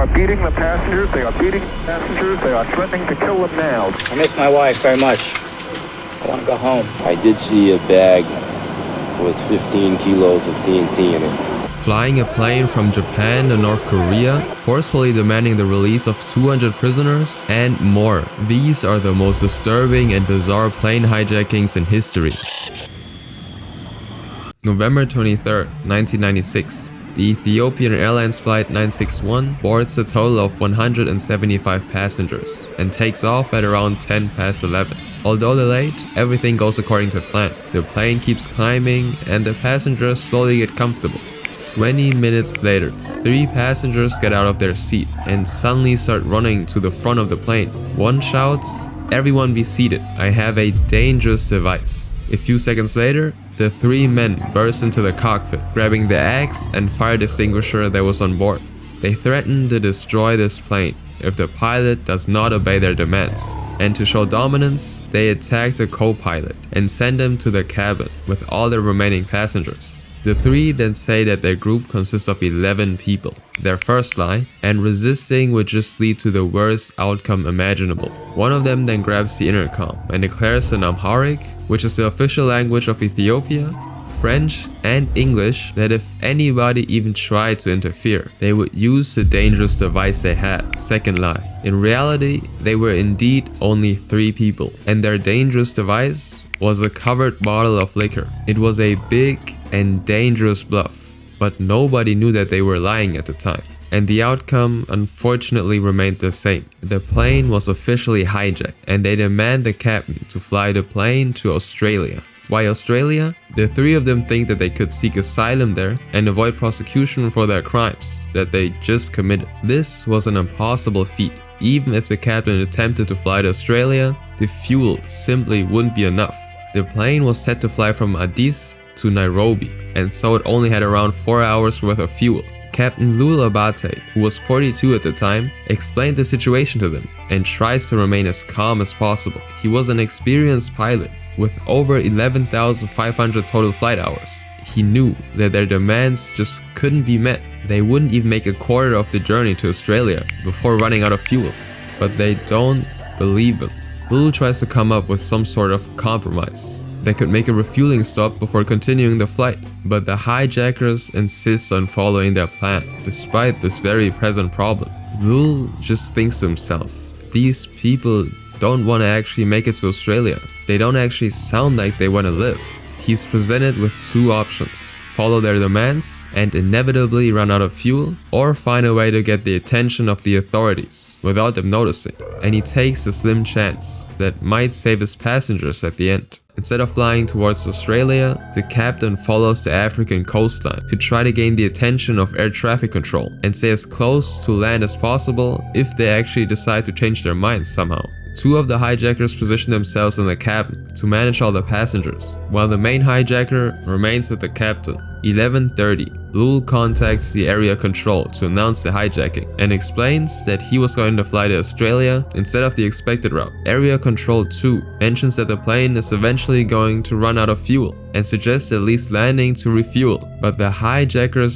are beating the passengers. They are beating the passengers. They are threatening to kill them now. I miss my wife very much. I want to go home. I did see a bag with 15 kilos of TNT in it. Flying a plane from Japan to North Korea, forcefully demanding the release of 200 prisoners, and more. These are the most disturbing and bizarre plane hijackings in history. November 23rd, 1996. The Ethiopian Airlines Flight 961 boards a total of 175 passengers and takes off at around 10 past 11. Although delayed, everything goes according to plan. The plane keeps climbing and the passengers slowly get comfortable. 20 minutes later, 3 passengers get out of their seat and suddenly start running to the front of the plane. One shouts, "Everyone be seated, I have a dangerous device." A few seconds later, the 3 men burst into the cockpit, grabbing the axe and fire extinguisher that was on board. They threaten to destroy this plane if the pilot does not obey their demands. And to show dominance, they attack the co-pilot and send him to the cabin with all the remaining passengers. The 3 then say that their group consists of 11 people, their first lie, and resisting would just lead to the worst outcome imaginable. One of them then grabs the intercom and declares in Amharic, which is the official language of Ethiopia, French and English, that if anybody even tried to interfere, they would use the dangerous device they had. Second lie. In reality, they were indeed only 3 people, and their dangerous device was a covered bottle of liquor. It was a big and dangerous bluff, but nobody knew that they were lying at the time. And the outcome unfortunately remained the same. The plane was officially hijacked, and they demand the captain to fly the plane to Australia. Why Australia? The 3 of them think that they could seek asylum there and avoid prosecution for their crimes that they just committed. This was an impossible feat. Even if the captain attempted to fly to Australia, the fuel simply wouldn't be enough. The plane was set to fly from Addis to Nairobi, and so it only had around 4 hours worth of fuel. Captain Lul Abate, who was 42 at the time, explained the situation to them and tries to remain as calm as possible. He was an experienced pilot with over 11,500 total flight hours. He knew that their demands just couldn't be met. They wouldn't even make a quarter of the journey to Australia before running out of fuel. But they don't believe him. Lul tries to come up with some sort of compromise that could make a refueling stop before continuing the flight. But the hijackers insist on following their plan, despite this very present problem. Lul just thinks to himself, these people don't want to actually make it to Australia. They don't actually sound like they want to live. He's presented with 2 options: follow their demands and inevitably run out of fuel, or find a way to get the attention of the authorities without them noticing. And he takes a slim chance that might save his passengers at the end. Instead of flying towards Australia, the captain follows the African coastline to try to gain the attention of air traffic control and stay as close to land as possible if they actually decide to change their minds somehow. 2 of the hijackers position themselves in the cabin to manage all the passengers, while the main hijacker remains with the captain. 11:30, Lul contacts the area control to announce the hijacking and explains that he was going to fly to Australia instead of the expected route. Area control 2 mentions that the plane is eventually going to run out of fuel and suggests at least landing to refuel, but the hijackers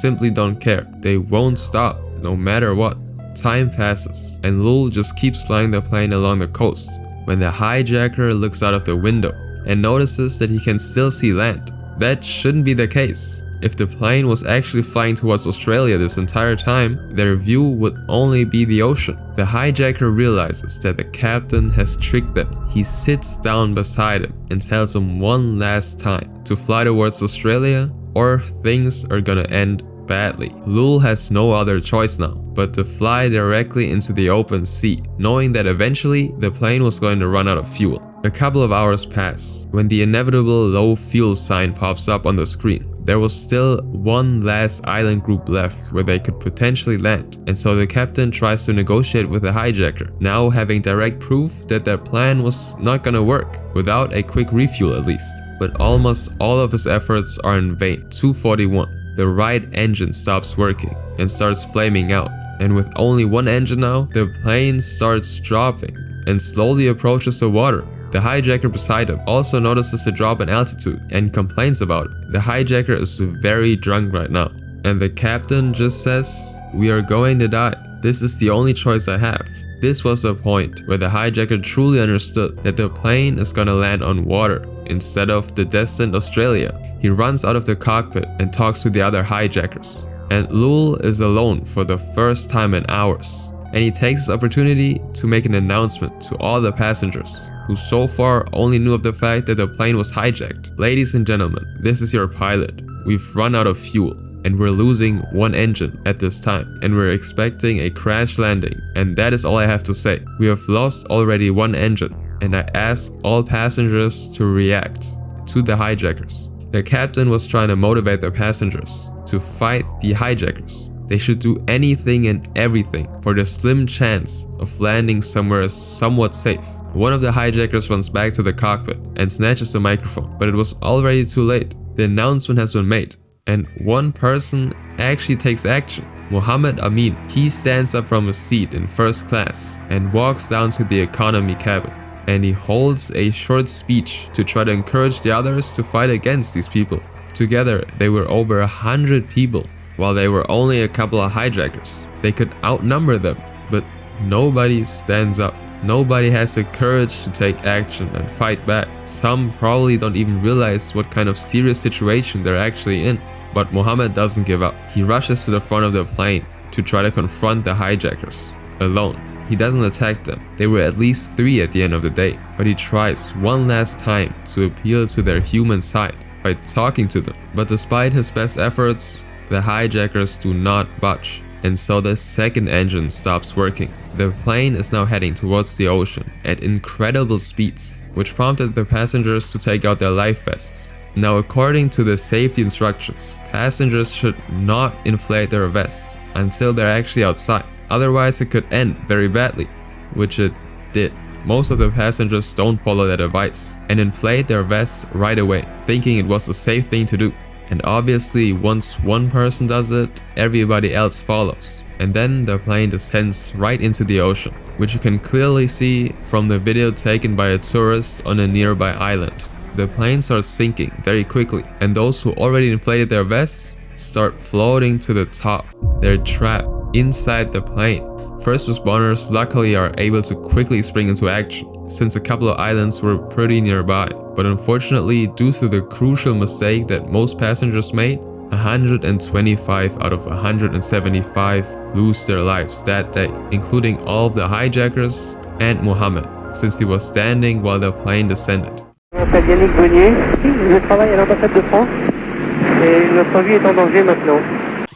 simply don't care. They won't stop, no matter what. Time passes, and Lul just keeps flying the plane along the coast when the hijacker looks out of the window and notices that he can still see land. That shouldn't be the case. If the plane was actually flying towards Australia this entire time, their view would only be the ocean. The hijacker realizes that the captain has tricked them. He sits down beside him and tells him one last time to fly towards Australia or things are gonna end badly. Lul has no other choice now but to fly directly into the open sea, knowing that eventually the plane was going to run out of fuel. A couple of hours pass when the inevitable low fuel sign pops up on the screen. There was still one last island group left where they could potentially land, and so the captain tries to negotiate with the hijacker, now having direct proof that their plan was not gonna work, without a quick refuel at least. But almost all of his efforts are in vain. 2:41. The right engine stops working and starts flaming out, and with only one engine now, the plane starts dropping and slowly approaches the water. The hijacker beside him also notices a drop in altitude and complains about it. The hijacker is very drunk right now, and the captain just says, we are going to die. This is the only choice I have. This was the point where the hijacker truly understood that the plane is gonna land on water instead of the destined Australia. He runs out of the cockpit and talks to the other hijackers. And Lul is alone for the first time in hours. And he takes this opportunity to make an announcement to all the passengers, who so far only knew of the fact that the plane was hijacked. Ladies and gentlemen, this is your pilot. We've run out of fuel, and we're losing one engine at this time, and we're expecting a crash landing, and that is all I have to say. We have lost already one engine, and I ask all passengers to react to the hijackers. The captain was trying to motivate the passengers to fight the hijackers. They should do anything and everything for the slim chance of landing somewhere somewhat safe. One of the hijackers runs back to the cockpit and snatches the microphone, but it was already too late. The announcement has been made, and one person actually takes action. Mohammed Amin. He stands up from his seat in first class and walks down to the economy cabin. And he holds a short speech to try to encourage the others to fight against these people. Together, they were over 100 people. While they were only a couple of hijackers, they could outnumber them, but nobody stands up. Nobody has the courage to take action and fight back. Some probably don't even realize what kind of serious situation they're actually in. But Mohammed doesn't give up. He rushes to the front of the plane to try to confront the hijackers, alone. He doesn't attack them. There were at least 3 at the end of the day, but he tries one last time to appeal to their human side by talking to them. But despite his best efforts, the hijackers do not budge, and so the second engine stops working. The plane is now heading towards the ocean at incredible speeds, which prompted the passengers to take out their life vests. Now, according to the safety instructions, passengers should not inflate their vests until they're actually outside. Otherwise, it could end very badly, which it did. Most of the passengers don't follow that advice and inflate their vests right away, thinking it was a safe thing to do. And obviously, once one person does it, everybody else follows. And then the plane descends right into the ocean, which you can clearly see from the video taken by a tourist on a nearby island. The plane starts sinking very quickly, and those who already inflated their vests start floating to the top. They're trapped inside the plane. First responders luckily are able to quickly spring into action, since a couple of islands were pretty nearby. But unfortunately, due to the crucial mistake that most passengers made, 125 out of 175 lose their lives that day, including all of the hijackers and Mohammed, since he was standing while the plane descended.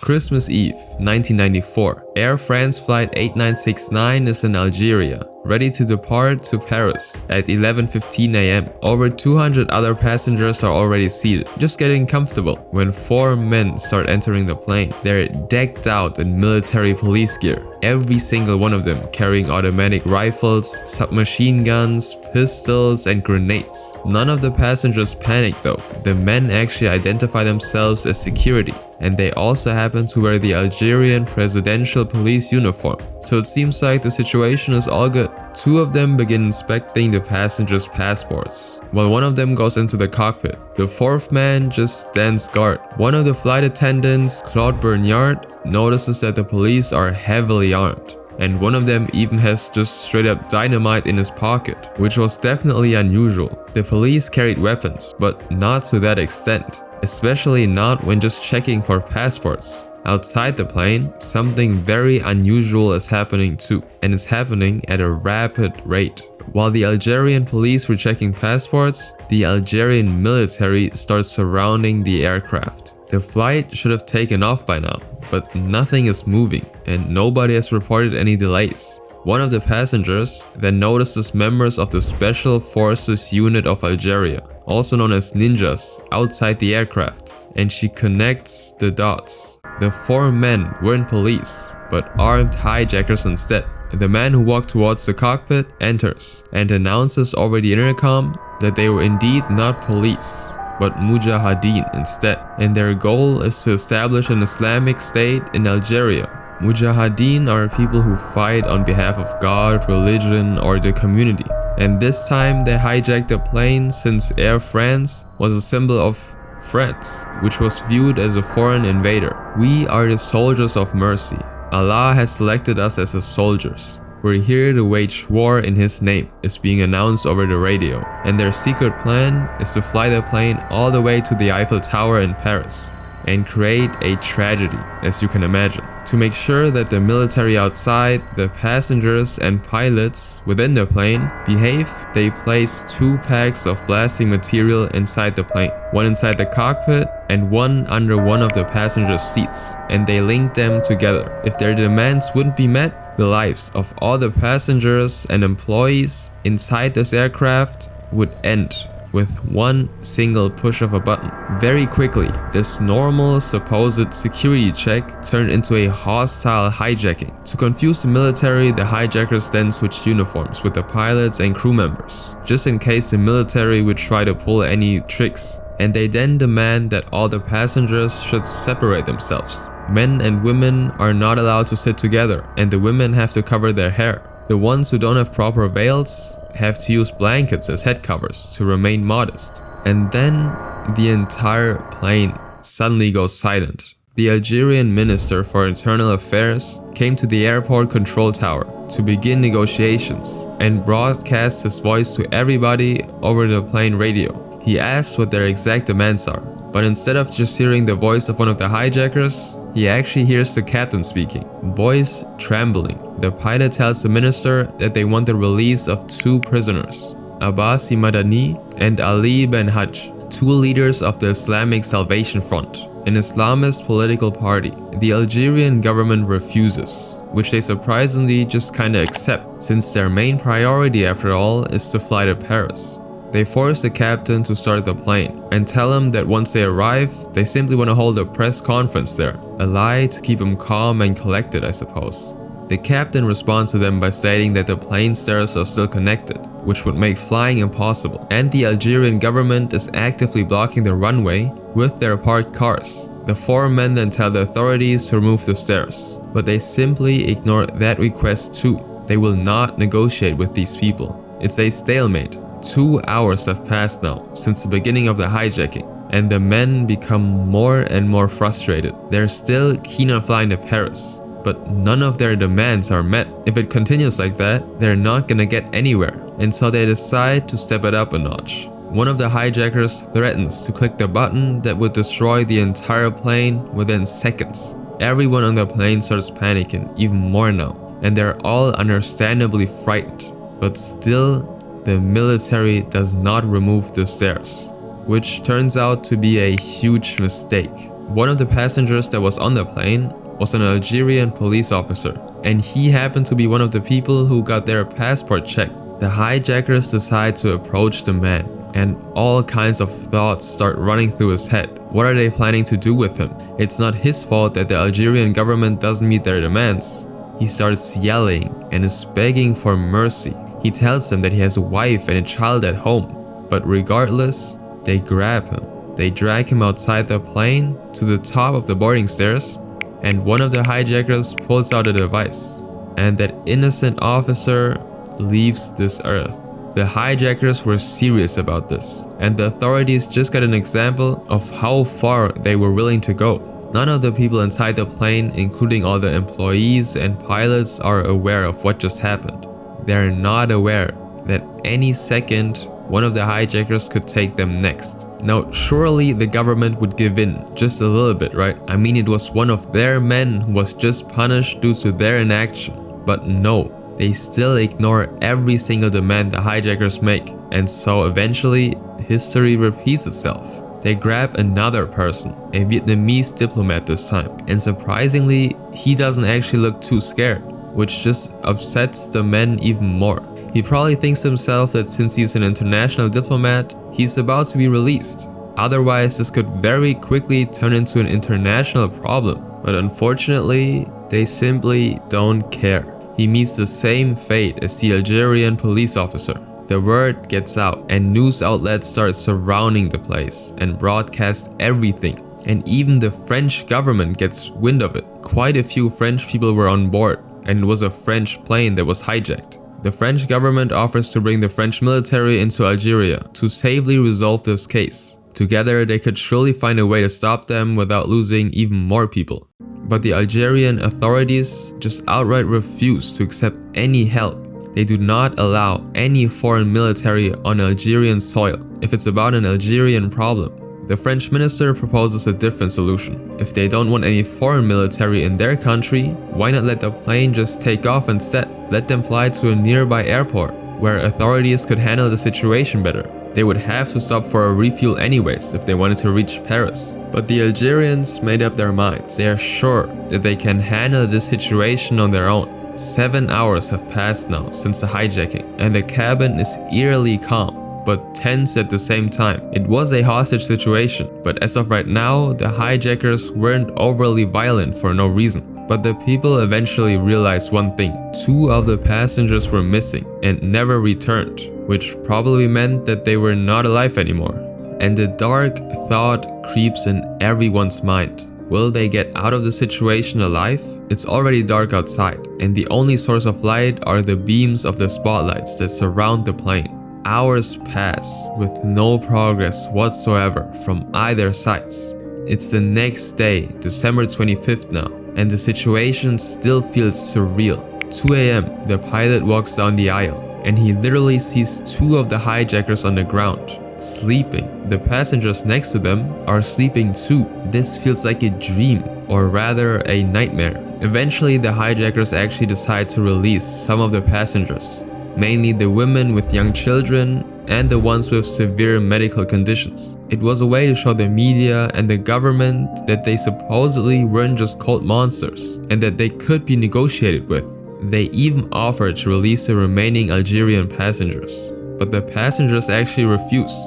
Christmas Eve, 1994. Air France Flight 8969 is in Algeria, ready to depart to Paris at 11:15 AM. Over 200 other passengers are already seated, just getting comfortable, when 4 men start entering the plane. They're decked out in military police gear, every single one of them carrying automatic rifles, submachine guns, pistols, and grenades. None of the passengers panic though. The men actually identify themselves as security, and they also happen to wear the Algerian presidential police uniform. So it seems like the situation is all good. 2 of them begin inspecting the passengers' passports, while one of them goes into the cockpit. The 4th man just stands guard. One of the flight attendants, Claude Bernard, notices that the police are heavily armed, and one of them even has just straight up dynamite in his pocket, which was definitely unusual. The police carried weapons, but not to that extent, especially not when just checking for passports. Outside the plane, something very unusual is happening too, and it's happening at a rapid rate. While the Algerian police were checking passports, the Algerian military starts surrounding the aircraft. The flight should have taken off by now, but nothing is moving, and nobody has reported any delays. One of the passengers then notices members of the Special Forces Unit of Algeria, also known as ninjas, outside the aircraft, and she connects the dots. The 4 men weren't police, but armed hijackers instead. The man who walked towards the cockpit enters and announces over the intercom that they were indeed not police, but mujahideen instead, and their goal is to establish an Islamic state in Algeria. Mujahideen are people who fight on behalf of God, religion, or the community. And this time they hijacked a plane since Air France was a symbol of France, which was viewed as a foreign invader. We are the soldiers of mercy. Allah has selected us as His soldiers. We're here to wage war in His name, is being announced over the radio. And their secret plan is to fly the plane all the way to the Eiffel Tower in Paris and create a tragedy, as you can imagine. To make sure that the military outside, the passengers and pilots within the plane behave, they place 2 packs of blasting material inside the plane. One inside the cockpit and one under one of the passenger seats. And they link them together. If their demands wouldn't be met, the lives of all the passengers and employees inside this aircraft would end with one single push of a button. Very quickly, this normal supposed security check turned into a hostile hijacking. To confuse the military, the hijackers then switched uniforms with the pilots and crew members, just in case the military would try to pull any tricks. And they then demand that all the passengers should separate themselves. Men and women are not allowed to sit together, and the women have to cover their hair. The ones who don't have proper veils have to use blankets as head covers to remain modest. And then the entire plane suddenly goes silent. The Algerian Minister for Internal Affairs came to the airport control tower to begin negotiations and broadcast his voice to everybody over the plane radio. He asked what their exact demands are, but instead of just hearing the voice of one of the hijackers, he actually hears the captain speaking, voice trembling. The pilot tells the minister that they want the release of 2 prisoners, Abbasi Madani and Ali Ben Hajj, 2 leaders of the Islamic Salvation Front, an Islamist political party. The Algerian government refuses, which they surprisingly just kinda accept, since their main priority after all is to fly to Paris. They force the captain to start the plane and tell him that once they arrive, they simply want to hold a press conference there. A lie to keep him calm and collected, I suppose. The captain responds to them by stating that the plane stairs are still connected, which would make flying impossible, and the Algerian government is actively blocking the runway with their parked cars. The 4 men then tell the authorities to remove the stairs, but they simply ignore that request too. They will not negotiate with these people. It's a stalemate. 2 hours have passed now since the beginning of the hijacking, and the men become more and more frustrated. They're still keen on flying to Paris, but none of their demands are met. If it continues like that, they're not gonna get anywhere, and so they decide to step it up a notch. One of the hijackers threatens to click the button that would destroy the entire plane within seconds. Everyone on the plane starts panicking even more now, and they're all understandably frightened, but still the military does not remove the stairs, which turns out to be a huge mistake. One of the passengers that was on the plane was an Algerian police officer, and he happened to be one of the people who got their passport checked. The hijackers decide to approach the man, and all kinds of thoughts start running through his head. What are they planning to do with him? It's not his fault that the Algerian government doesn't meet their demands. He starts yelling and is begging for mercy. He tells them that he has a wife and a child at home, but regardless, they grab him. They drag him outside the plane to the top of the boarding stairs, and one of the hijackers pulls out a device, and that innocent officer leaves this earth. The hijackers were serious about this, and the authorities just got an example of how far they were willing to go. None of the people inside the plane, including all the employees and pilots, are aware of what just happened. They're not aware that any second one of the hijackers could take them next. Now, surely the government would give in just a little bit, right? I mean, it was one of their men who was just punished due to their inaction. But no, they still ignore every single demand the hijackers make. And so eventually, history repeats itself. They grab another person, a Vietnamese diplomat this time. And surprisingly, he doesn't actually look too scared, which just upsets the men even more. He probably thinks to himself that since he's an international diplomat, he's about to be released. Otherwise, this could very quickly turn into an international problem. But unfortunately, they simply don't care. He meets the same fate as the Algerian police officer. The word gets out, and news outlets start surrounding the place and broadcast everything. And even the French government gets wind of it. Quite a few French people were on board, and it was a French plane that was hijacked. The French government offers to bring the French military into Algeria to safely resolve this case. Together, they could surely find a way to stop them without losing even more people. But the Algerian authorities just outright refuse to accept any help. They do not allow any foreign military on Algerian soil if it's about an Algerian problem. The French minister proposes a different solution. If they don't want any foreign military in their country, why not let the plane just take off instead? Let them fly to a nearby airport, where authorities could handle the situation better. They would have to stop for a refuel anyways if they wanted to reach Paris. But the Algerians made up their minds. They are sure that they can handle this situation on their own. 7 hours have passed now since the hijacking, and the cabin is eerily calm, but tense at the same time. It was a hostage situation, but as of right now, the hijackers weren't overly violent for no reason. But the people eventually realized one thing: 2 of the passengers were missing and never returned, which probably meant that they were not alive anymore. And the dark thought creeps in everyone's mind. Will they get out of the situation alive? It's already dark outside, and the only source of light are the beams of the spotlights that surround the plane. Hours pass with no progress whatsoever from either sides. It's the next day, December 25th now, and the situation still feels surreal. 2 a.m, the pilot walks down the aisle, and he literally sees 2 of the hijackers on the ground, sleeping. The passengers next to them are sleeping too. This feels like a dream, or rather a nightmare. Eventually, the hijackers actually decide to release some of the passengers, mainly the women with young children and the ones with severe medical conditions. It was a way to show the media and the government that they supposedly weren't just cold monsters and that they could be negotiated with. They even offered to release the remaining Algerian passengers, but the passengers actually refused.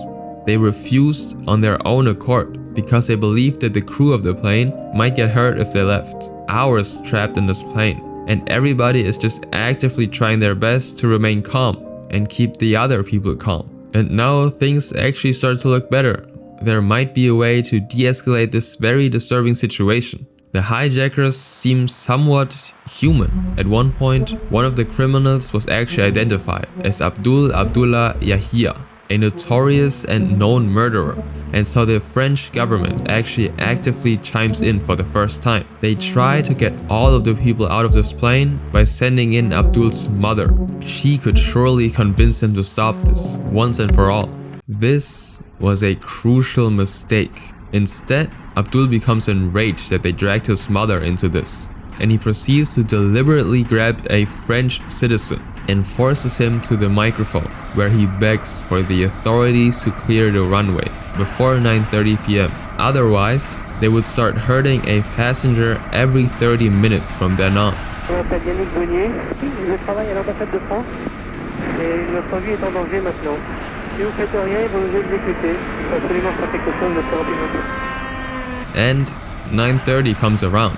They refused on their own accord because they believed that the crew of the plane might get hurt if they left. Hours trapped in this plane, and everybody is just actively trying their best to remain calm and keep the other people calm. And now things actually start to look better. There might be a way to de-escalate this very disturbing situation. The hijackers seem somewhat human. At one point, one of the criminals was actually identified as Abdullah Yahia, a notorious and known murderer. And so the French government actually actively chimes in for the first time. They try to get all of the people out of this plane by sending in Abdul's mother. She could surely convince him to stop this once and for all. This was a crucial mistake. Instead, Abdul becomes enraged that they dragged his mother into this, and he proceeds to deliberately grab a French citizen and forces him to the microphone, where he begs for the authorities to clear the runway before 9:30 p.m. Otherwise, they would start hurting a passenger every 30 minutes from then on. And 9:30 comes around,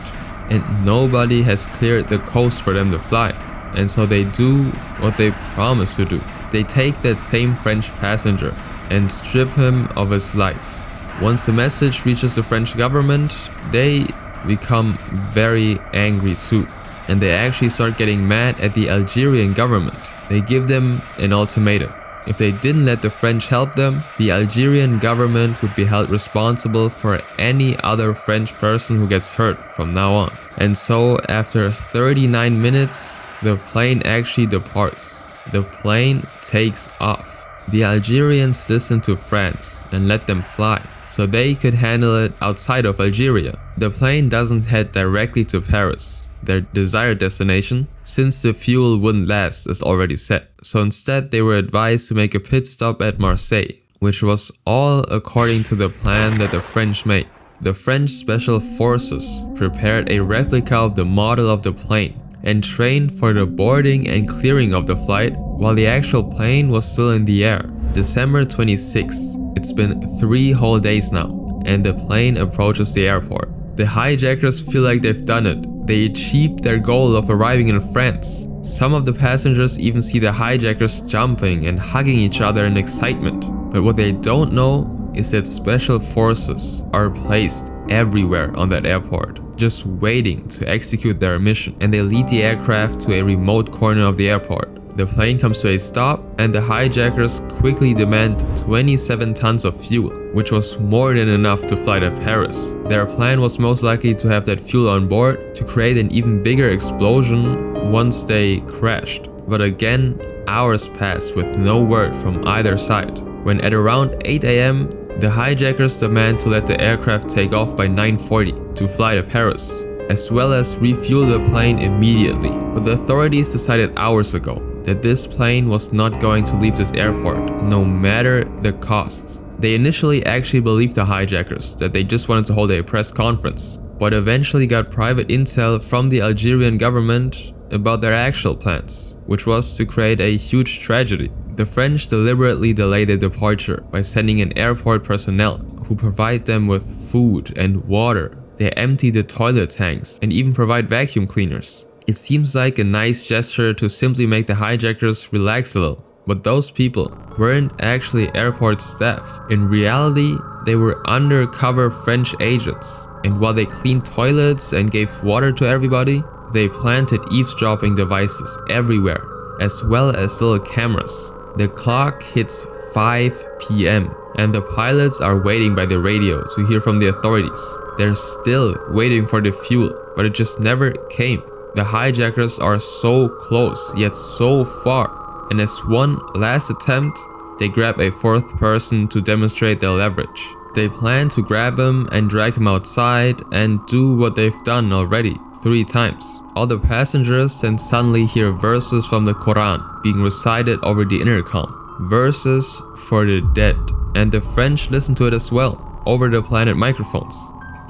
and nobody has cleared the coast for them to fly. And so they do what they promised to do. They take that same French passenger and strip him of his life. Once the message reaches the French government, they become very angry too. And they actually start getting mad at the Algerian government. They give them an ultimatum. If they didn't let the French help them, the Algerian government would be held responsible for any other French person who gets hurt from now on. And so after 39 minutes, the plane actually departs. The plane takes off. The Algerians listened to France and let them fly, so they could handle it outside of Algeria. The plane doesn't head directly to Paris, their desired destination, since the fuel wouldn't last as already set. So instead they were advised to make a pit stop at Marseille, which was all according to the plan that the French made. The French Special Forces prepared a replica of the model of the plane and trained for the boarding and clearing of the flight while the actual plane was still in the air. December 26th, it's been 3 whole days now, and the plane approaches the airport. The hijackers feel like they've done it. They achieved their goal of arriving in France. Some of the passengers even see the hijackers jumping and hugging each other in excitement. But what they don't know is that special forces are placed everywhere on that airport, just waiting to execute their mission, and they lead the aircraft to a remote corner of the airport. The plane comes to a stop and the hijackers quickly demand 27 tons of fuel, which was more than enough to fly to Paris. Their plan was most likely to have that fuel on board to create an even bigger explosion once they crashed. But again, hours passed with no word from either side. When at around 8 AM, the hijackers demand to let the aircraft take off by 9:40 to fly to Paris, as well as refuel the plane immediately. But the authorities decided hours ago that this plane was not going to leave this airport, no matter the costs. They initially actually believed the hijackers that they just wanted to hold a press conference, but eventually got private intel from the Algerian government about their actual plans, which was to create a huge tragedy. The French deliberately delayed their departure by sending in airport personnel who provide them with food and water. They empty the toilet tanks and even provide vacuum cleaners. It seems like a nice gesture to simply make the hijackers relax a little, but those people weren't actually airport staff. In reality, they were undercover French agents, and while they cleaned toilets and gave water to everybody, they planted eavesdropping devices everywhere, as well as little cameras. The clock hits 5 PM and the pilots are waiting by the radio to hear from the authorities. They're still waiting for the fuel, but it just never came. The hijackers are so close, yet so far, and as one last attempt, they grab a fourth person to demonstrate their leverage. They plan to grab him and drag him outside and do what they've done already 3 times. All the passengers then suddenly hear verses from the Quran being recited over the intercom. Verses for the dead. And the French listen to it as well, over the planet microphones.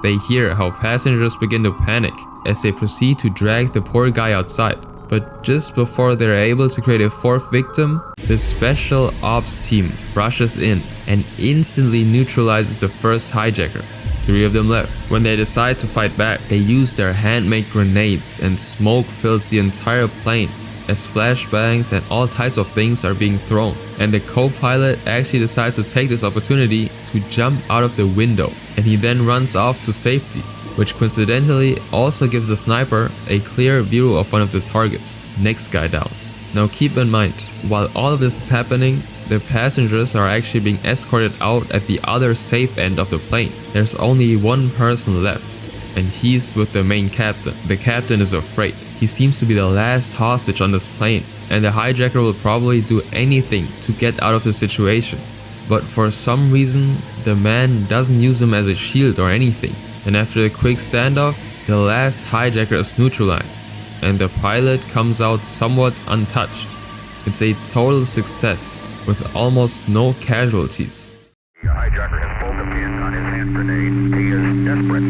They hear how passengers begin to panic as they proceed to drag the poor guy outside. But just before they're able to create a 4th victim, the special ops team rushes in and instantly neutralizes the first hijacker. 3 of them left. When they decide to fight back, they use their handmade grenades and smoke fills the entire plane as flashbangs and all types of things are being thrown. And the co-pilot actually decides to take this opportunity to jump out of the window, and he then runs off to safety, which coincidentally also gives the sniper a clear view of one of the targets. Next guy down. Now keep in mind, while all of this is happening, the passengers are actually being escorted out at the other safe end of the plane. There's only one person left, and he's with the main captain. The captain is afraid. He seems to be the last hostage on this plane, and the hijacker will probably do anything to get out of the situation. But for some reason, the man doesn't use him as a shield or anything. And after a quick standoff, the last hijacker is neutralized, and the pilot comes out somewhat untouched. It's a total success, with almost no casualties. The hijacker has pulled the pin on his hand grenade. He is desperate.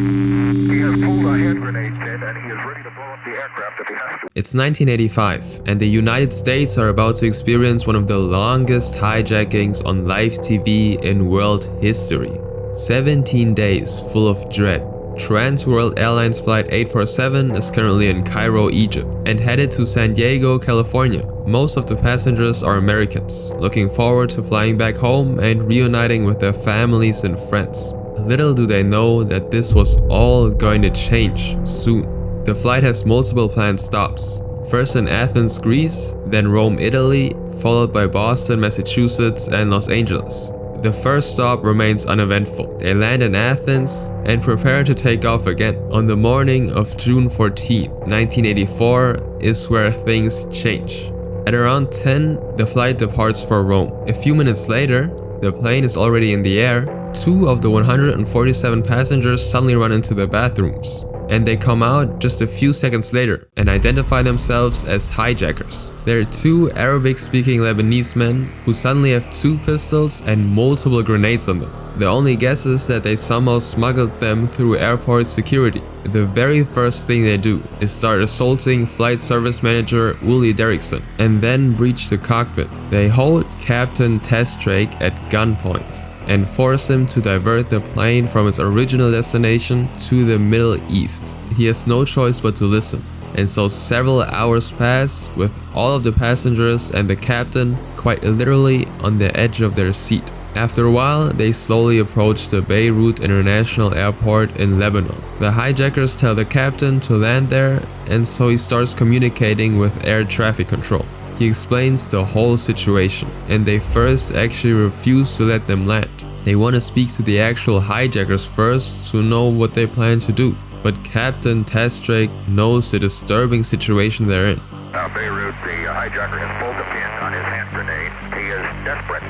He has pulled a hand grenade pin and he is ready to blow up the aircraft if he has to. It's 1985, and the United States are about to experience one of the longest hijackings on live TV in world history. 17 days full of dread. Trans-World Airlines Flight 847 is currently in Cairo, Egypt, and headed to San Diego, California. Most of the passengers are Americans, looking forward to flying back home and reuniting with their families and friends. Little do they know that this was all going to change soon. The flight has multiple planned stops. First in Athens, Greece, then Rome, Italy, followed by Boston, Massachusetts, and Los Angeles. The first stop remains uneventful. They land in Athens and prepare to take off again. On the morning of June 14, 1984 is where things change. At around 10, the flight departs for Rome. A few minutes later, the plane is already in the air. 2 of the 147 passengers suddenly run into the bathrooms, and they come out just a few seconds later and identify themselves as hijackers. They're 2 Arabic-speaking Lebanese men who suddenly have 2 pistols and multiple grenades on them. The only guess is that they somehow smuggled them through airport security. The very first thing they do is start assaulting Flight Service Manager Uli Derrickson and then breach the cockpit. They hold Captain Tess Drake at gunpoint and force him to divert the plane from its original destination to the Middle East. He has no choice but to listen, and so several hours pass with all of the passengers and the captain quite literally on the edge of their seat. After a while, they slowly approach the Beirut International Airport in Lebanon. The hijackers tell the captain to land there, and so he starts communicating with air traffic control. He explains the whole situation, and they first actually refuse to let them land. They want to speak to the actual hijackers first to know what they plan to do. But Captain Testrake knows the disturbing situation they're in. Beirut, the hijacker has pulled the pin on his hand grenade. He is desperate.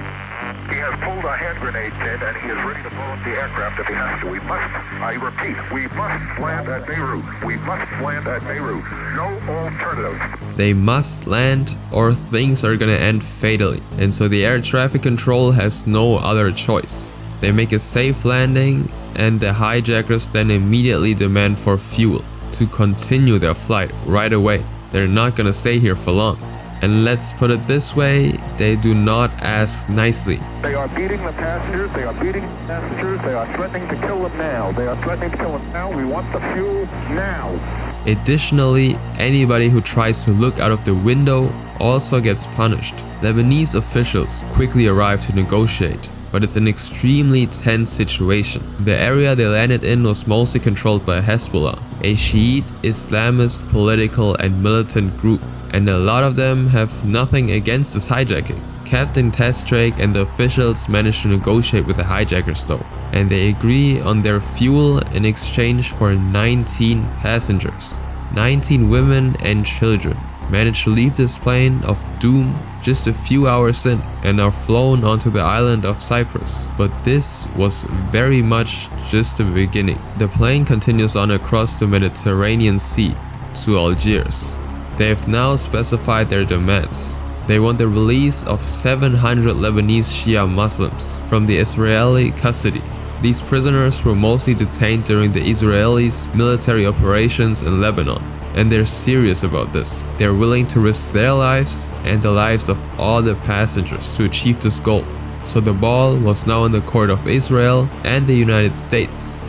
He has pulled a hand grenade pin and he is ready to blow up the aircraft if he has to. We must, I repeat, we must land at Beirut. We must land at Beirut. No alternative. They must land or things are gonna end fatally. And so the air traffic control has no other choice. They make a safe landing and the hijackers then immediately demand for fuel to continue their flight right away. They're not gonna stay here for long. And let's put it this way, they do not ask nicely. They are beating the passengers, they are beating the passengers, they are threatening to kill them now. They are threatening to kill them now. We want the fuel now. Additionally, anybody who tries to look out of the window also gets punished. Lebanese officials quickly arrive to negotiate, but it's an extremely tense situation. The area they landed in was mostly controlled by Hezbollah, a Shiite Islamist political and militant group, and a lot of them have nothing against this hijacking. Captain Testrake and the officials manage to negotiate with the hijackers though, and they agree on their fuel in exchange for 19 passengers. 19 women and children manage to leave this plane of doom just a few hours in and are flown onto the island of Cyprus. But this was very much just the beginning. The plane continues on across the Mediterranean Sea to Algiers. They have now specified their demands. They want the release of 700 Lebanese Shia Muslims from the Israeli custody. These prisoners were mostly detained during the Israelis' military operations in Lebanon, and they're serious about this. They're willing to risk their lives and the lives of all the passengers to achieve this goal. So the ball was now in the court of Israel and the United States.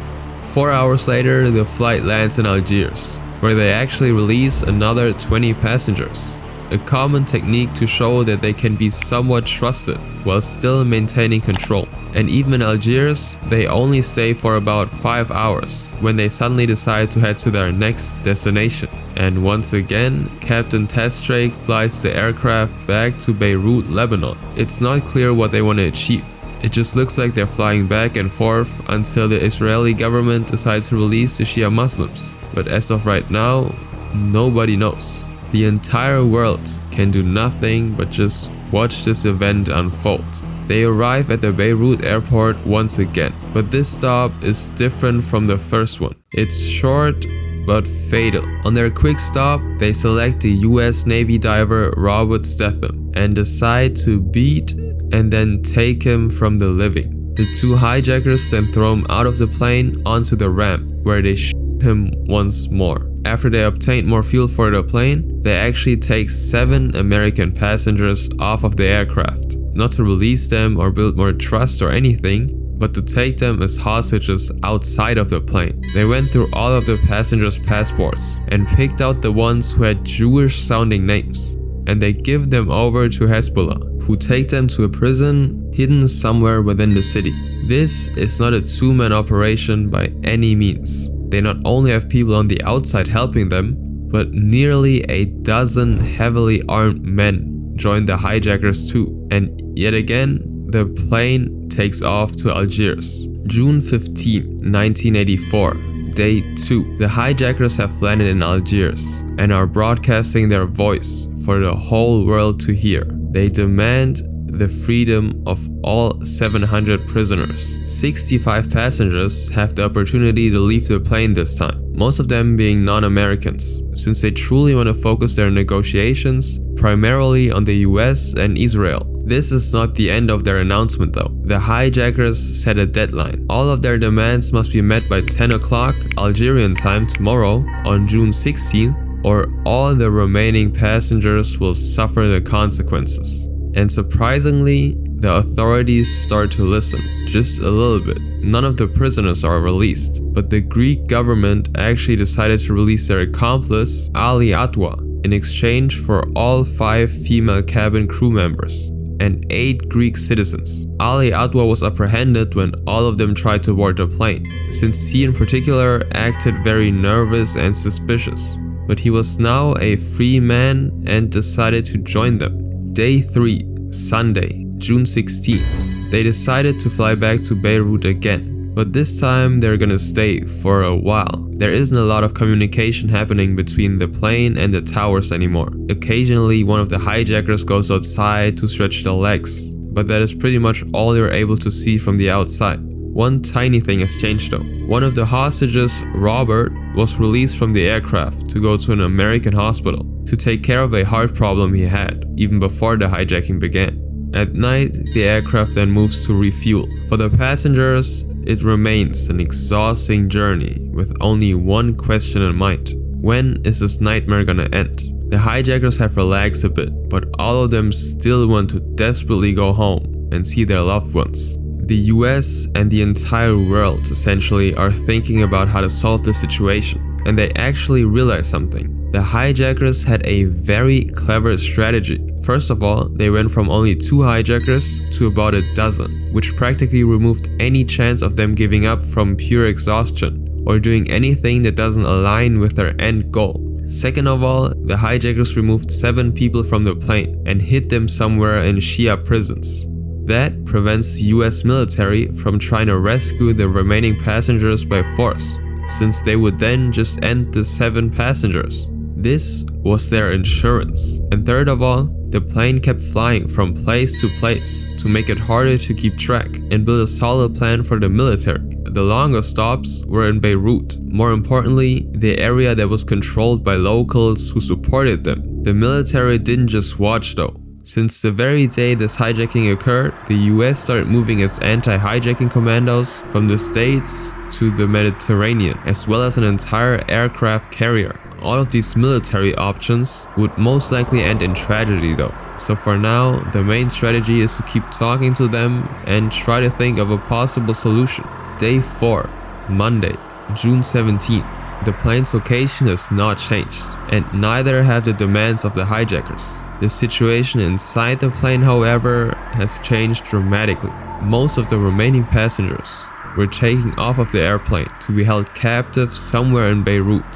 4 hours later, the flight lands in Algiers, where they actually release another 20 passengers. A common technique to show that they can be somewhat trusted while still maintaining control. And even in Algiers, they only stay for about 5 hours when they suddenly decide to head to their next destination. And once again, Captain Testrake flies the aircraft back to Beirut, Lebanon. It's not clear what they want to achieve. It just looks like they're flying back and forth until the Israeli government decides to release the Shia Muslims. But as of right now, nobody knows. The entire world can do nothing but just watch this event unfold. They arrive at the Beirut airport once again, but this stop is different from the first one. It's short but fatal. On their quick stop, they select the US Navy diver Robert Stetham and decide to beat and then take him from the living. The two hijackers then throw him out of the plane onto the ramp, where they shoot him once more. After they obtained more fuel for the plane, they actually take 7 American passengers off of the aircraft. Not to release them or build more trust or anything, but to take them as hostages outside of the plane. They went through all of the passengers' passports and picked out the ones who had Jewish-sounding names. And they give them over to Hezbollah, who take them to a prison hidden somewhere within the city. This is not a two-man operation by any means. They not only have people on the outside helping them, but nearly a dozen heavily armed men join the hijackers too. And yet again, the plane takes off to Algiers. June 15, 1984, day 2. The hijackers have landed in Algiers and are broadcasting their voice for the whole world to hear. They demand the freedom of all 700 prisoners. 65 passengers have the opportunity to leave the plane this time, most of them being non-Americans, since they truly want to focus their negotiations primarily on the US and Israel. This is not the end of their announcement though. The hijackers set a deadline. All of their demands must be met by 10 o'clock Algerian time tomorrow on June 16th, or all the remaining passengers will suffer the consequences. And surprisingly, the authorities start to listen, just a little bit. None of the prisoners are released, but the Greek government actually decided to release their accomplice, Ali Atwa, in exchange for all 5 female cabin crew members and 8 Greek citizens. Ali Atwa was apprehended when all of them tried to board the plane, since he in particular acted very nervous and suspicious. but he was now a free man and decided to join them. Day 3, Sunday, June 16. They decided to fly back to Beirut again, but this time they're gonna stay for a while. There isn't a lot of communication happening between the plane and the towers anymore. Occasionally one of the hijackers goes outside to stretch their legs, but that is pretty much all you're able to see from the outside. One tiny thing has changed though. One of the hostages, Robert, was released from the aircraft to go to an American hospital to take care of a heart problem he had, even before the hijacking began. At night, the aircraft then moves to refuel. For the passengers, it remains an exhausting journey with only one question in mind. When is this nightmare gonna end? The hijackers have relaxed a bit, but all of them still want to desperately go home and see their loved ones. The US and the entire world essentially are thinking about how to solve the situation, and they actually realize something. The hijackers had a very clever strategy. First of all, they went from only 2 hijackers to about a dozen, which practically removed any chance of them giving up from pure exhaustion or doing anything that doesn't align with their end goal. Second of all, the hijackers removed 7 people from the plane and hid them somewhere in Shia prisons. That prevents the US military from trying to rescue the remaining passengers by force, since they would then just end the 7 passengers. This was their insurance. And third of all, the plane kept flying from place to place to make it harder to keep track and build a solid plan for the military. The longest stops were in Beirut. More importantly, the area that was controlled by locals who supported them. The military didn't just watch though. Since the very day this hijacking occurred, the US started moving its anti-hijacking commandos from the States to the Mediterranean, as well as an entire aircraft carrier. All of these military options would most likely end in tragedy though. So for now, the main strategy is to keep talking to them and try to think of a possible solution. Day 4, Monday, June 17. The plane's location has not changed, and neither have the demands of the hijackers. The situation inside the plane, however, has changed dramatically. Most of the remaining passengers were taken off of the airplane to be held captive somewhere in Beirut.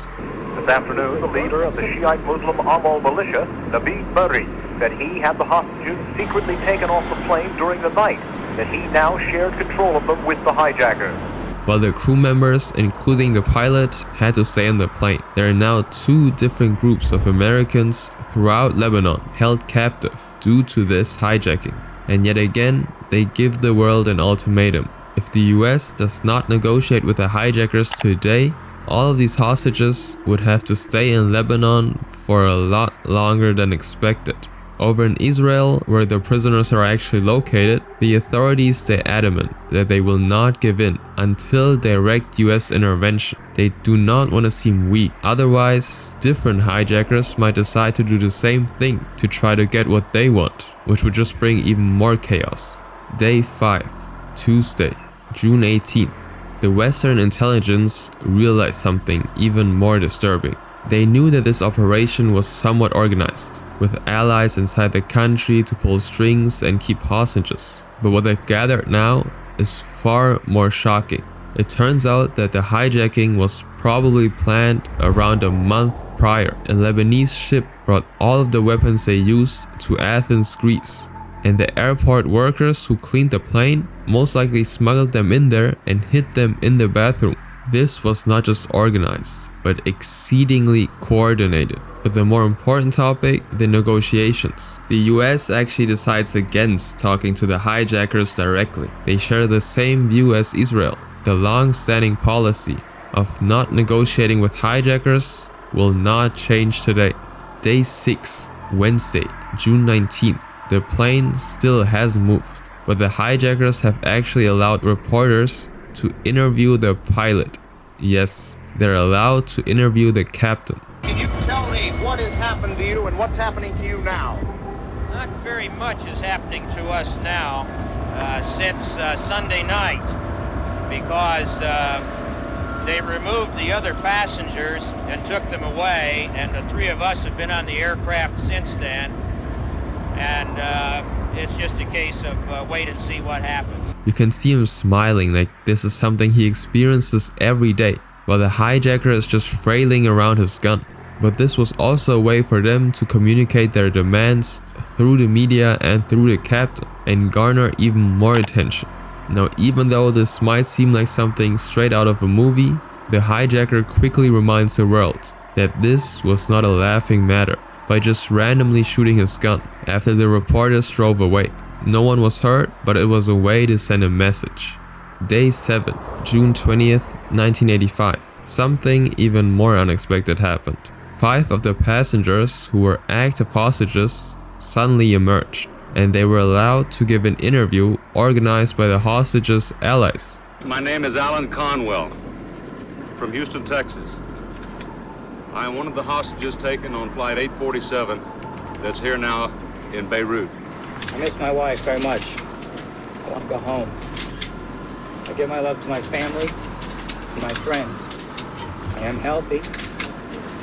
This afternoon, the leader of the Shiite Muslim Amal militia, Naveed Murray, said he had the hostages secretly taken off the plane during the night, that he now shared control of them with the hijackers. While the crew members, including the pilot, had to stay on the plane. There are now 2 different groups of Americans throughout Lebanon held captive due to this hijacking. And yet again, they give the world an ultimatum. If the US does not negotiate with the hijackers today, all of these hostages would have to stay in Lebanon for a lot longer than expected. Over in Israel, where the prisoners are actually located, the authorities stay adamant that they will not give in until direct US intervention. They do not want to seem weak, otherwise different hijackers might decide to do the same thing to try to get what they want, which would just bring even more chaos. Day 5, Tuesday, June 18. The Western intelligence realized something even more disturbing. They knew that this operation was somewhat organized, with allies inside the country to pull strings and keep hostages. But what they've gathered now is far more shocking. It turns out that the hijacking was probably planned around a month prior. A Lebanese ship brought all of the weapons they used to Athens, Greece. And the airport workers who cleaned the plane most likely smuggled them in there and hid them in the bathroom. This was not just organized, but exceedingly coordinated. But the more important topic, the negotiations. The US actually decides against talking to the hijackers directly. They share the same view as Israel. The long-standing policy of not negotiating with hijackers will not change today. Day 6, Wednesday, June 19th. The plane still hasn't moved, but the hijackers have actually allowed reporters to interview the pilot. Yes, they're allowed to interview the captain. Can you tell me what has happened to you and what's happening to you now? Not very much is happening to us now since Sunday night, because they removed the other passengers and took them away, and the 3 of us have been on the aircraft since then, and it's just a case of wait and see what happens. You can see him smiling like this is something he experiences every day, while the hijacker is just frailing around his gun. but this was also a way for them to communicate their demands through the media and through the captain and garner even more attention. Now, even though this might seem like something straight out of a movie, the hijacker quickly reminds the world that this was not a laughing matter by just randomly shooting his gun after the reporters drove away. No one was hurt, but it was a way to send a message. Day 7, June 20th, 1985. Something even more unexpected happened. 5 of the passengers who were active hostages suddenly emerged, and they were allowed to give an interview organized by the hostages' allies. My name is Alan Conwell from Houston, Texas. I am one of the hostages taken on flight 847 that's here now in Beirut. I miss my wife very much. I want to go home. I give my love to my family and my friends. I am healthy.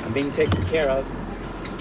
I'm being taken care of,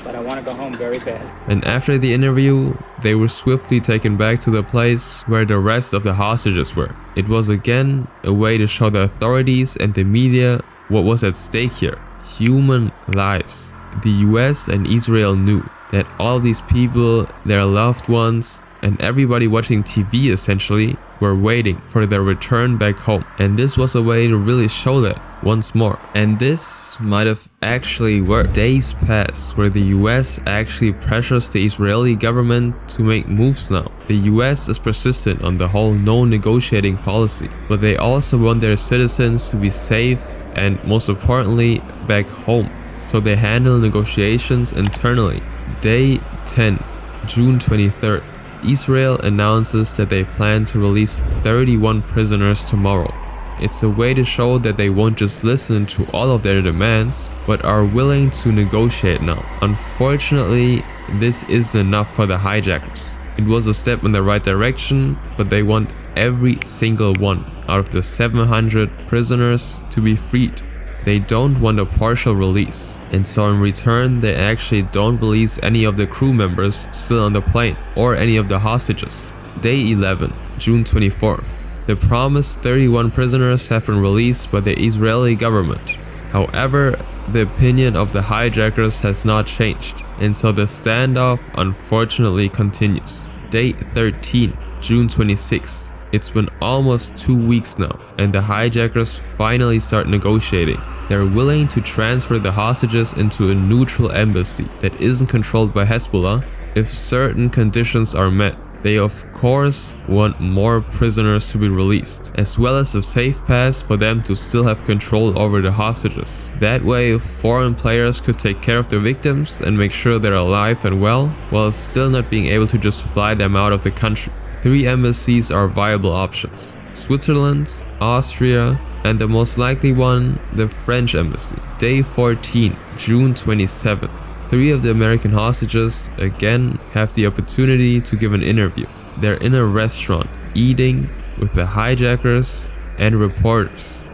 but I want to go home very bad. And after the interview, they were swiftly taken back to the place where the rest of the hostages were. It was again a way to show the authorities and the media what was at stake here: human lives. The US and Israel knew that all of these people, their loved ones, and everybody watching TV essentially were waiting for their return back home. And this was a way to really show that once more. And this might have actually worked. Days pass where the US actually pressures the Israeli government to make moves now. The US is persistent on the whole no negotiating policy, but they also want their citizens to be safe and, most importantly, back home. So they handle negotiations internally. Day 10, June 23rd. Israel announces that they plan to release 31 prisoners tomorrow. It's a way to show that they won't just listen to all of their demands, but are willing to negotiate now. Unfortunately, this isn't enough for the hijackers. It was a step in the right direction, but they want every single one out of the 700 prisoners to be freed. They don't want a partial release, and so in return they actually don't release any of the crew members still on the plane or any of the hostages. Day 11, June 24th. The promised 31 prisoners have been released by the Israeli government. However, the opinion of the hijackers has not changed, and so the standoff unfortunately continues. Day 13, June 26th. It's been almost 2 weeks now, and the hijackers finally start negotiating. They're willing to transfer the hostages into a neutral embassy that isn't controlled by Hezbollah if certain conditions are met. They of course want more prisoners to be released, as well as a safe pass for them to still have control over the hostages. That way foreign players could take care of the victims and make sure they're alive and well, while still not being able to just fly them out of the country. 3 embassies are viable options: Switzerland, Austria, and the most likely one, the French embassy. Day 14, June 27th. 3 of the American hostages again have the opportunity to give an interview. They're in a restaurant eating with the hijackers and reporters.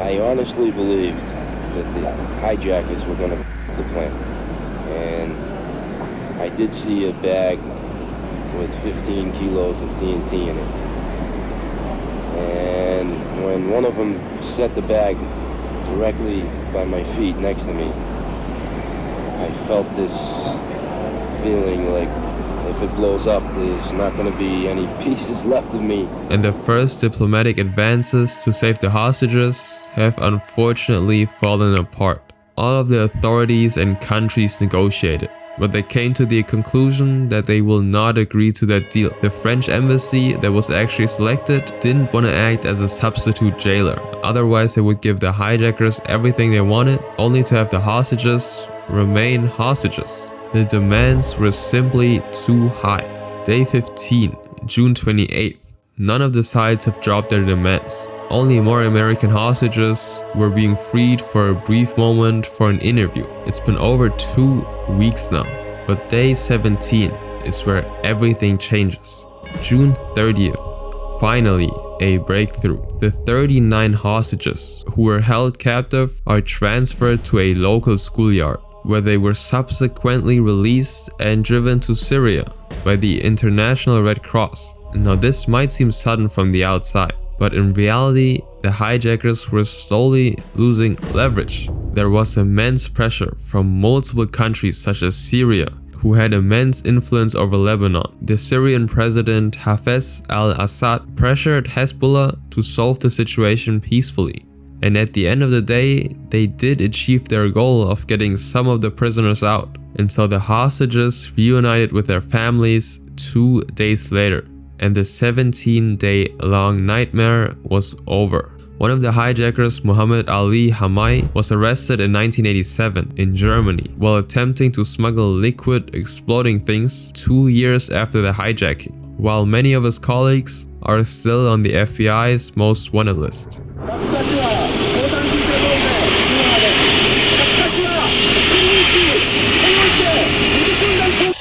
I honestly believed that the hijackers were going to the plane, and I did see a bag with 15 kilos of TNT in it. And when one of them set the bag directly by my feet next to me, I felt this feeling like if it blows up, there's not going to be any pieces left of me. And the first diplomatic advances to save the hostages have unfortunately fallen apart. All of the authorities and countries negotiated, but they came to the conclusion that they will not agree to that deal. The French embassy that was actually selected didn't want to act as a substitute jailer. Otherwise, they would give the hijackers everything they wanted, only to have the hostages remain hostages. The demands were simply too high. Day 15, June 28th. None of the sides have dropped their demands. Only more American hostages were being freed for a brief moment for an interview. It's been over 2 weeks now, but day 17 is where everything changes. June 30th, finally a breakthrough. The 39 hostages who were held captive are transferred to a local schoolyard, where they were subsequently released and driven to Syria by the International Red Cross. Now this might seem sudden from the outside, but in reality, the hijackers were slowly losing leverage. there was immense pressure from multiple countries such as Syria, who had immense influence over Lebanon. The Syrian president Hafez al-Assad pressured Hezbollah to solve the situation peacefully. And at the end of the day, they did achieve their goal of getting some of the prisoners out. And so the hostages reunited with their families 2 days later. And the 17-day-long nightmare was over. One of the hijackers, Muhammad Ali Hamai, was arrested in 1987 in Germany while attempting to smuggle liquid exploding things 2 years after the hijacking, while many of his colleagues are still on the FBI's most wanted list.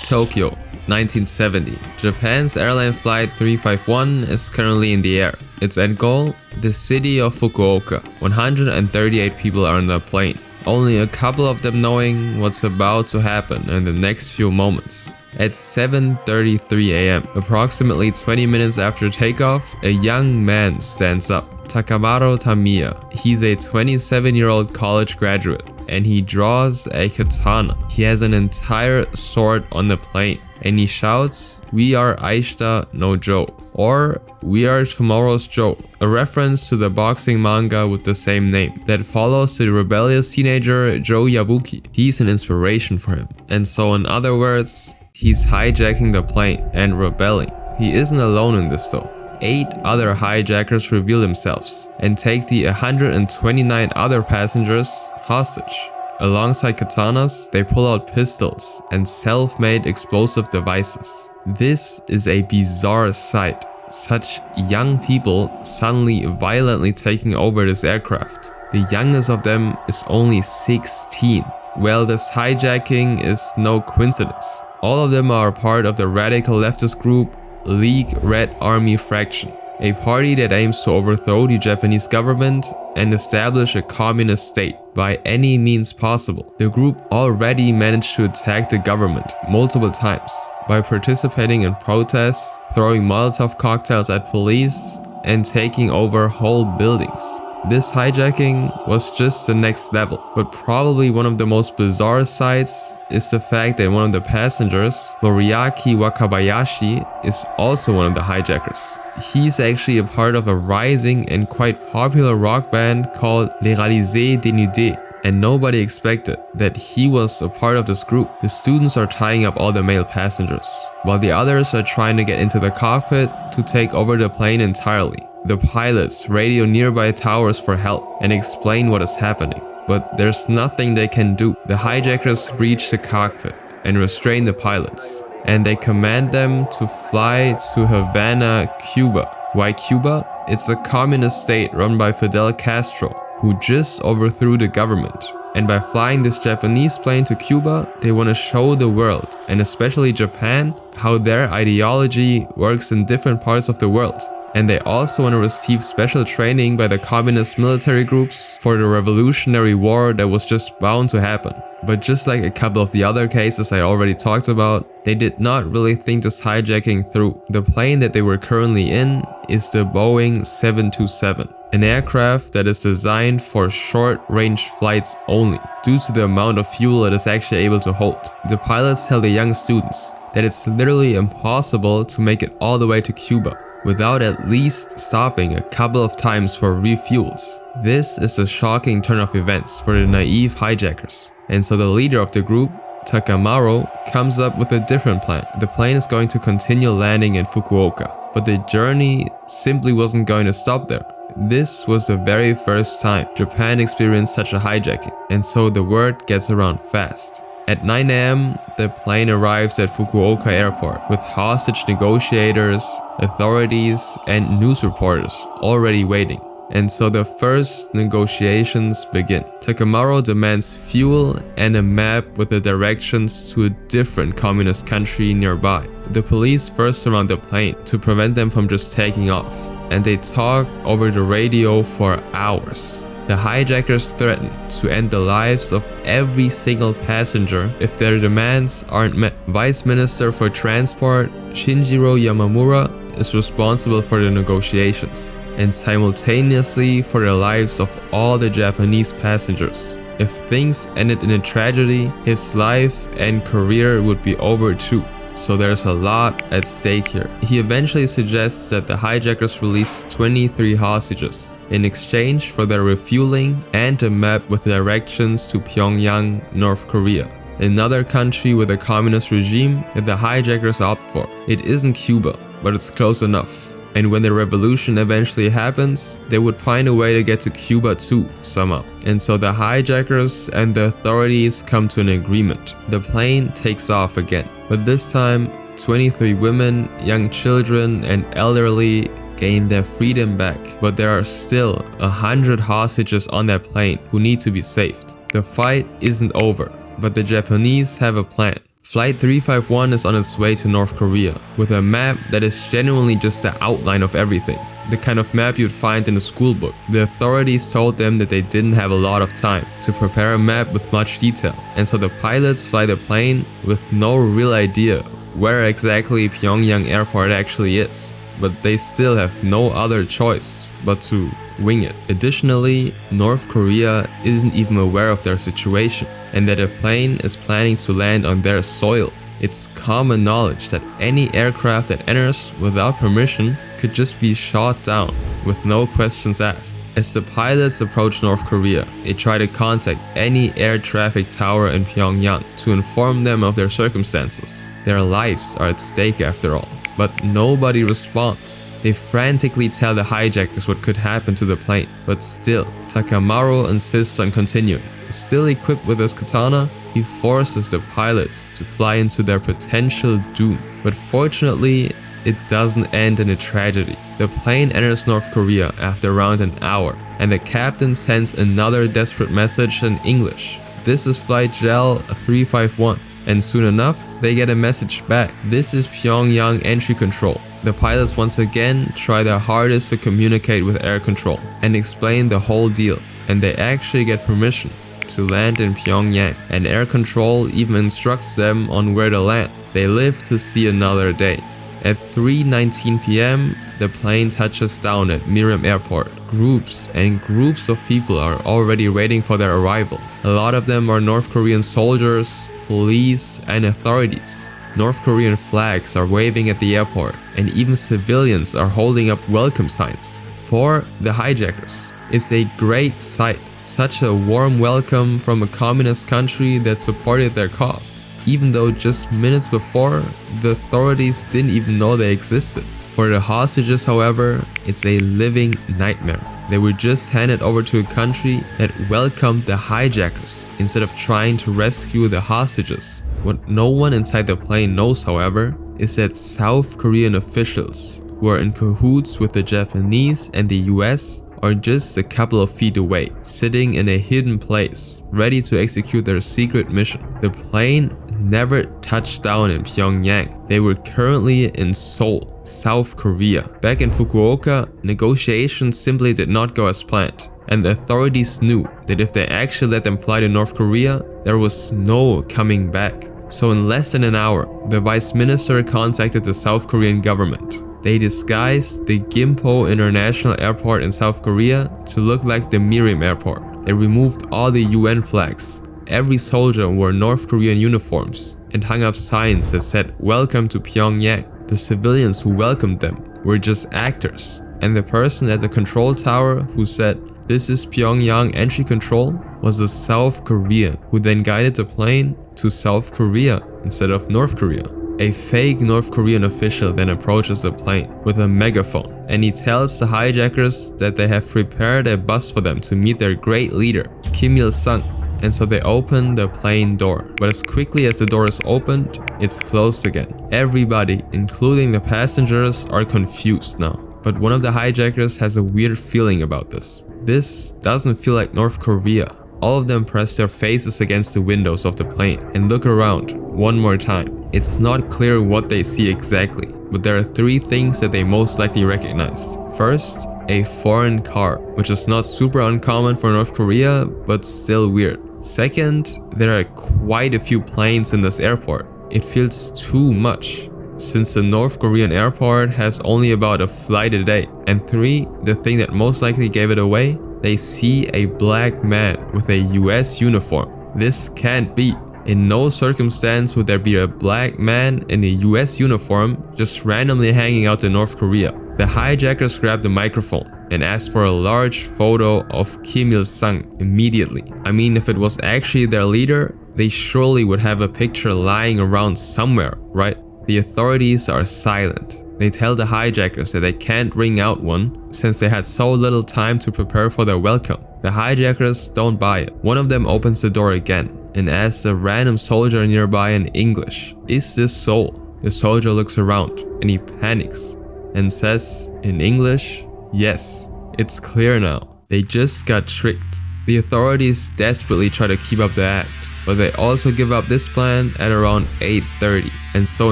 Tokyo, 1970. Japan's airline flight 351 is currently in the air. Its end goal? The city of Fukuoka. 138 people are on the plane. Only a couple of them knowing what's about to happen in the next few moments. At 7:33 AM, approximately 20 minutes after takeoff, a young man stands up. Takamaro Tamiya. He's a 27-year-old college graduate, and he draws a katana. He has an entire sword on the plane, and he shouts, "We are Aishita no Joe," or "We are tomorrow's Joe," a reference to the boxing manga with the same name that follows the rebellious teenager Joe Yabuki. He's an inspiration for him, and so in other words, he's hijacking the plane and rebelling. He isn't alone in this though. 8 other hijackers reveal themselves and take the 129 other passengers hostage. Alongside katanas, they pull out pistols and self-made explosive devices. This is a bizarre sight. Such young people suddenly violently taking over this aircraft. The youngest of them is only 16. Well, this hijacking is no coincidence. All of them are part of the radical leftist group League Red Army Fraction, a party that aims to overthrow the Japanese government and establish a communist state by any means possible. The group already managed to attack the government multiple times by participating in protests, throwing Molotov cocktails at police, and taking over whole buildings. This hijacking was just the next level, but probably one of the most bizarre sights is the fact that one of the passengers, Moriaki Wakabayashi, is also one of the hijackers. He's actually a part of a rising and quite popular rock band called Les Réalisés Dénudés, and nobody expected that he was a part of this group. The students are tying up all the male passengers, while the others are trying to get into the cockpit to take over the plane entirely. The pilots radio nearby towers for help and explain what is happening, but there's nothing they can do. The hijackers breach the cockpit and restrain the pilots, and they command them to fly to Havana, Cuba. Why Cuba? It's a communist state run by Fidel Castro, who just overthrew the government. And by flying this Japanese plane to Cuba, they want to show the world, and especially Japan, how their ideology works in different parts of the world. And they also want to receive special training by the communist military groups for the revolutionary war that was just bound to happen. But just like a couple of the other cases I already talked about, they did not really think this hijacking through. The plane that they were currently in is the Boeing 727, an aircraft that is designed for short-range flights only, due to the amount of fuel it is actually able to hold. The pilots tell the young students that it's literally impossible to make it all the way to Cuba without at least stopping a couple of times for refuels. This is a shocking turn of events for the naive hijackers. And so the leader of the group, Takamaro, comes up with a different plan. The plane is going to continue landing in Fukuoka, but the journey simply wasn't going to stop there. This was the very first time Japan experienced such a hijacking, and so the word gets around fast. At 9 AM, the plane arrives at Fukuoka airport with hostage negotiators, authorities, and news reporters already waiting. And so the first negotiations begin. Takamaro demands fuel and a map with the directions to a different communist country nearby. The police first surround the plane to prevent them from just taking off, and they talk over the radio for hours. The hijackers threaten to end the lives of every single passenger if their demands aren't met. Vice Minister for Transport Shinjiro Yamamura is responsible for the negotiations and simultaneously for the lives of all the Japanese passengers. If things ended in a tragedy, his life and career would be over too. So there's a lot at stake here. He eventually suggests that the hijackers release 23 hostages in exchange for their refueling and a map with directions to Pyongyang, North Korea, another country with a communist regime that the hijackers opt for. It isn't Cuba, but it's close enough. And when the revolution eventually happens, they would find a way to get to Cuba too, somehow. And so the hijackers and the authorities come to an agreement. The plane takes off again, but this time 23 women, young children and elderly gain their freedom back, but there are still 100 hostages on that plane who need to be saved. The fight isn't over, but the Japanese have a plan. Flight 351 is on its way to North Korea with a map that is genuinely just the outline of everything. The kind of map you'd find in a school book. The authorities told them that they didn't have a lot of time to prepare a map with much detail, and so the pilots fly the plane with no real idea where exactly Pyongyang airport actually is. But they still have no other choice but to wing it. Additionally, North Korea isn't even aware of their situation and that a plane is planning to land on their soil. It's common knowledge that any aircraft that enters without permission could just be shot down with no questions asked. As the pilots approach North Korea, they try to contact any air traffic tower in Pyongyang to inform them of their circumstances. Their lives are at stake after all. But nobody responds. They frantically tell the hijackers what could happen to the plane, but still, Takamaru insists on continuing. Still equipped with his katana, he forces the pilots to fly into their potential doom. But fortunately, it doesn't end in a tragedy. The plane enters North Korea after around an hour, and the captain sends another desperate message in English. This is Flight JAL 351. And soon enough, they get a message back. This is Pyongyang entry control. The pilots once again try their hardest to communicate with air control and explain the whole deal. And they actually get permission to land in Pyongyang. And air control even instructs them on where to land. They live to see another day. At 3:19 p.m., the plane touches down at Mirim Airport. Groups and groups of people are already waiting for their arrival. A lot of them are North Korean soldiers, police, and authorities. North Korean flags are waving at the airport, and even civilians are holding up welcome signs for the hijackers. It's a great sight. Such a warm welcome from a communist country that supported their cause, even though just minutes before, the authorities didn't even know they existed. For the hostages, however, it's a living nightmare. They were just handed over to a country that welcomed the hijackers instead of trying to rescue the hostages. What no one inside the plane knows, however, is that South Korean officials who are in cahoots with the Japanese and the US are just a couple of feet away, sitting in a hidden place, ready to execute their secret mission. The plane never touched down in Pyongyang. They were currently in Seoul, South Korea. Back in Fukuoka, negotiations simply did not go as planned. And the authorities knew that if they actually let them fly to North Korea, there was no coming back. So in less than an hour, the vice minister contacted the South Korean government. They disguised the Gimpo International Airport in South Korea to look like the Mirim Airport. They removed all the UN flags. Every soldier wore North Korean uniforms and hung up signs that said "Welcome to Pyongyang." The civilians who welcomed them were just actors. And the person at the control tower who said, "This is Pyongyang entry control," was a South Korean who then guided the plane to South Korea instead of North Korea. A fake North Korean official then approaches the plane with a megaphone, and he tells the hijackers that they have prepared a bus for them to meet their great leader, Kim Il-sung. And so they open the plane door. But as quickly as the door is opened, it's closed again. Everybody, including the passengers, are confused now. But one of the hijackers has a weird feeling about this. This doesn't feel like North Korea. All of them press their faces against the windows of the plane and look around one more time. It's not clear what they see exactly, but there are three things that they most likely recognized. First, a foreign car, which is not super uncommon for North Korea, but still weird. Second, there are quite a few planes in this airport. It feels too much, since the North Korean airport has only about a flight a day. And three, the thing that most likely gave it away, they see a black man with a US uniform. This can't be. In no circumstance would there be a black man in a US uniform just randomly hanging out in North Korea. The hijackers grabbed the microphone and asked for a large photo of Kim Il-sung immediately. I mean, if it was actually their leader, they surely would have a picture lying around somewhere, right? The authorities are silent. They tell the hijackers that they can't ring out one since they had so little time to prepare for their welcome. The hijackers don't buy it. One of them opens the door again and asks a random soldier nearby in English, "Is this Seoul?" The soldier looks around and he panics and says in English, "Yes." It's clear now. They just got tricked. The authorities desperately try to keep up the act, but they also give up this plan at around 8:30. And so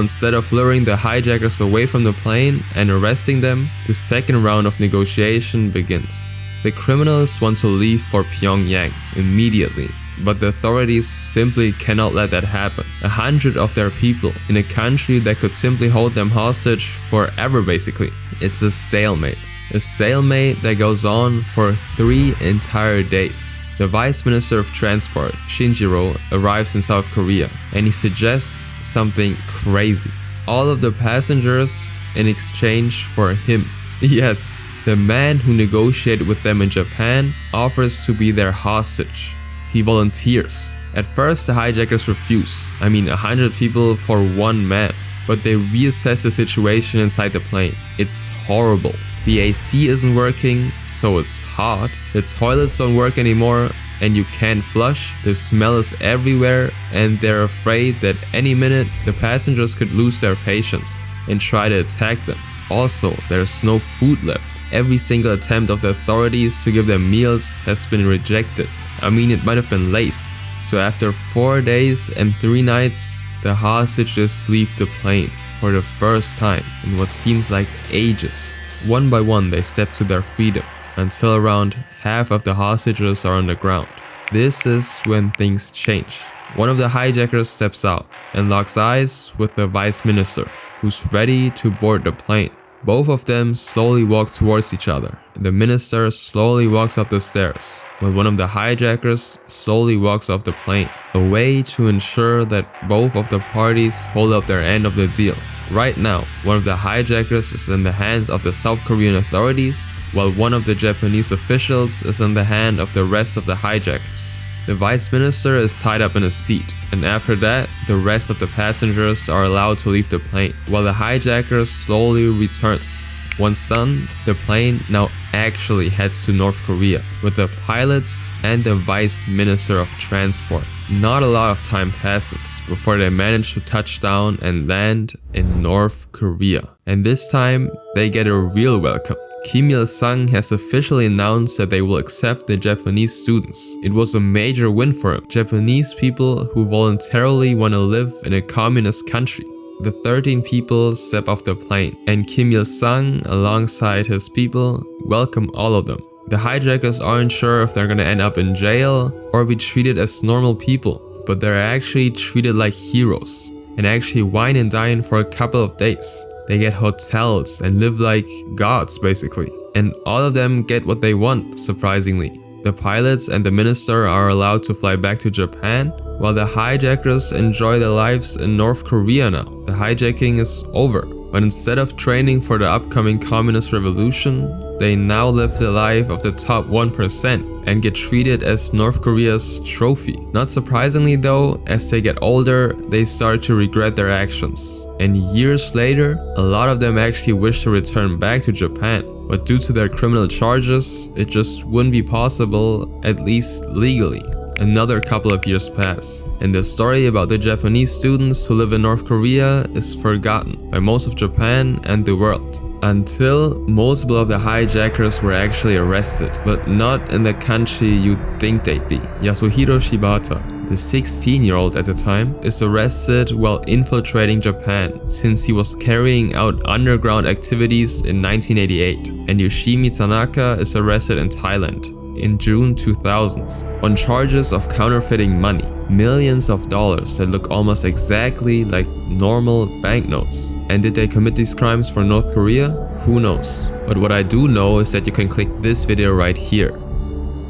instead of luring the hijackers away from the plane and arresting them, the second round of negotiation begins. The criminals want to leave for Pyongyang immediately, but the authorities simply cannot let that happen. 100 of their people in a country that could simply hold them hostage forever basically. It's a stalemate. A stalemate that goes on for 3 entire days. The Vice Minister of Transport, Shinjiro, arrives in South Korea and he suggests something crazy. All of the passengers in exchange for him. Yes, the man who negotiated with them in Japan offers to be their hostage. He volunteers. At first the hijackers refuse. 100 people for one man. But they reassess the situation inside the plane. It's horrible. The AC isn't working, so it's hot. The toilets don't work anymore and you can't flush. The smell is everywhere and they're afraid that any minute the passengers could lose their patience and try to attack them. Also, there's no food left. Every single attempt of the authorities to give them meals has been rejected. It might have been laced. So after 4 days and 3 nights, the hostages leave the plane for the first time in what seems like ages. One by one they step to their freedom until around half of the hostages are on the ground. This is when things change. One of the hijackers steps out and locks eyes with the vice minister, who's ready to board the plane. Both of them slowly walk towards each other. The minister slowly walks up the stairs, while one of the hijackers slowly walks off the plane, a way to ensure that both of the parties hold up their end of the deal. Right now, one of the hijackers is in the hands of the South Korean authorities, while one of the Japanese officials is in the hand of the rest of the hijackers. The vice minister is tied up in a seat, and after that, the rest of the passengers are allowed to leave the plane, while the hijacker slowly returns. Once done, the plane now actually heads to North Korea, with the pilots and the vice minister of transport. Not a lot of time passes before they manage to touch down and land in North Korea. And this time, they get a real welcome. Kim Il-sung has officially announced that they will accept the Japanese students. It was a major win for him. Japanese people who voluntarily want to live in a communist country. The 13 people step off the plane, and Kim Il-sung, alongside his people, welcome all of them. The hijackers aren't sure if they're gonna end up in jail or be treated as normal people, but they're actually treated like heroes and actually wine and dine for a couple of days. They get hotels and live like gods basically. And all of them get what they want, surprisingly. The pilots and the minister are allowed to fly back to Japan, while the hijackers enjoy their lives in North Korea now. The hijacking is over. But instead of training for the upcoming communist revolution, they now live the life of the top 1% and get treated as North Korea's trophy. Not surprisingly though, as they get older, they start to regret their actions. And years later, a lot of them actually wish to return back to Japan. But due to their criminal charges, it just wouldn't be possible, at least legally. Another couple of years pass, and the story about the Japanese students who live in North Korea is forgotten by most of Japan and the world. Until multiple of the hijackers were actually arrested, but not in the country you'd think they'd be. Yasuhiro Shibata, the 16-year-old at the time, is arrested while infiltrating Japan since he was carrying out underground activities in 1988. And Yoshimi Tanaka is arrested in Thailand in June 2000 on charges of counterfeiting money, millions of dollars that look almost exactly like normal banknotes. And did they commit these crimes for North Korea? Who knows? But what I do know is that you can click this video right here